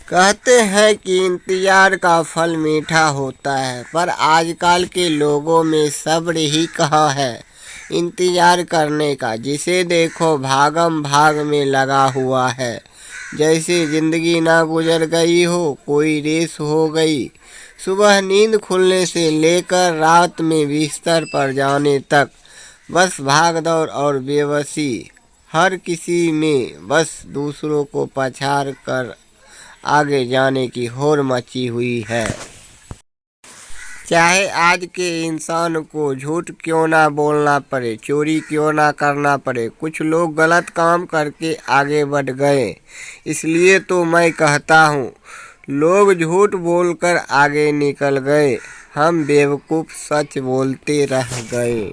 कहते हैं कि इंतजार का फल मीठा होता है, पर आजकल के लोगों में सब्र ही कहाँ है इंतजार करने का। जिसे देखो भागम भाग में लगा हुआ है, जैसे जिंदगी ना गुजर गई हो, कोई रेस हो गई। सुबह नींद खुलने से लेकर रात में बिस्तर पर जाने तक बस भाग दौड़ और बेबसी। हर किसी में बस दूसरों को पछाड़ कर आगे जाने की होड़ मची हुई है। चाहे आज के इंसान को झूठ क्यों ना बोलना पड़े, चोरी क्यों ना करना पड़े, कुछ लोग गलत काम करके आगे बढ़ गए। इसलिए तो मैं कहता हूँ, लोग झूठ बोलकर आगे निकल गए, हम बेवकूफ़ सच बोलते रह गए।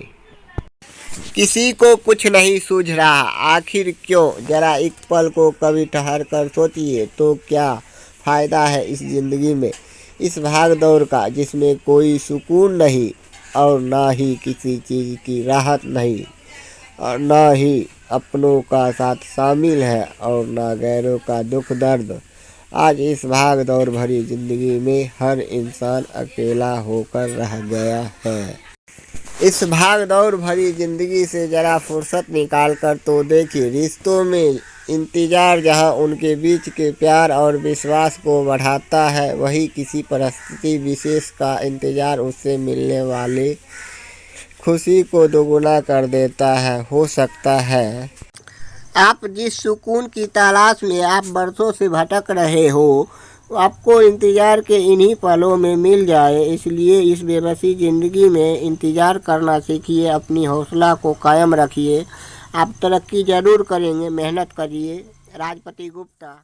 किसी को कुछ नहीं सूझ रहा, आखिर क्यों? जरा एक पल को कभी ठहर कर सोचिए तो क्या फ़ायदा है इस ज़िंदगी में, इस भाग दौड़ का, जिसमें कोई सुकून नहीं और ना ही किसी चीज़ की राहत नहीं, और ना ही अपनों का साथ शामिल है और ना गैरों का दुख दर्द। आज इस भाग दौड़ भरी ज़िंदगी में हर इंसान अकेला होकर रह गया है। इस भाग दौड़ भरी ज़िंदगी से ज़रा फुर्सत निकाल कर तो देखिए, रिश्तों में इंतज़ार जहां उनके बीच के प्यार और विश्वास को बढ़ाता है, वही किसी परिस्थिति विशेष का इंतज़ार उससे मिलने वाली खुशी को दोगुना कर देता है। हो सकता है आप जिस सुकून की तलाश में आप बरसों से भटक रहे हो, आपको इंतज़ार के इन्हीं पलों में मिल जाए। इसलिए इस बेबसी ज़िंदगी में इंतज़ार करना सीखिए, अपनी हौसला को कायम रखिए। आप तरक्की ज़रूर करेंगे, मेहनत करिए। राजपति गुप्ता।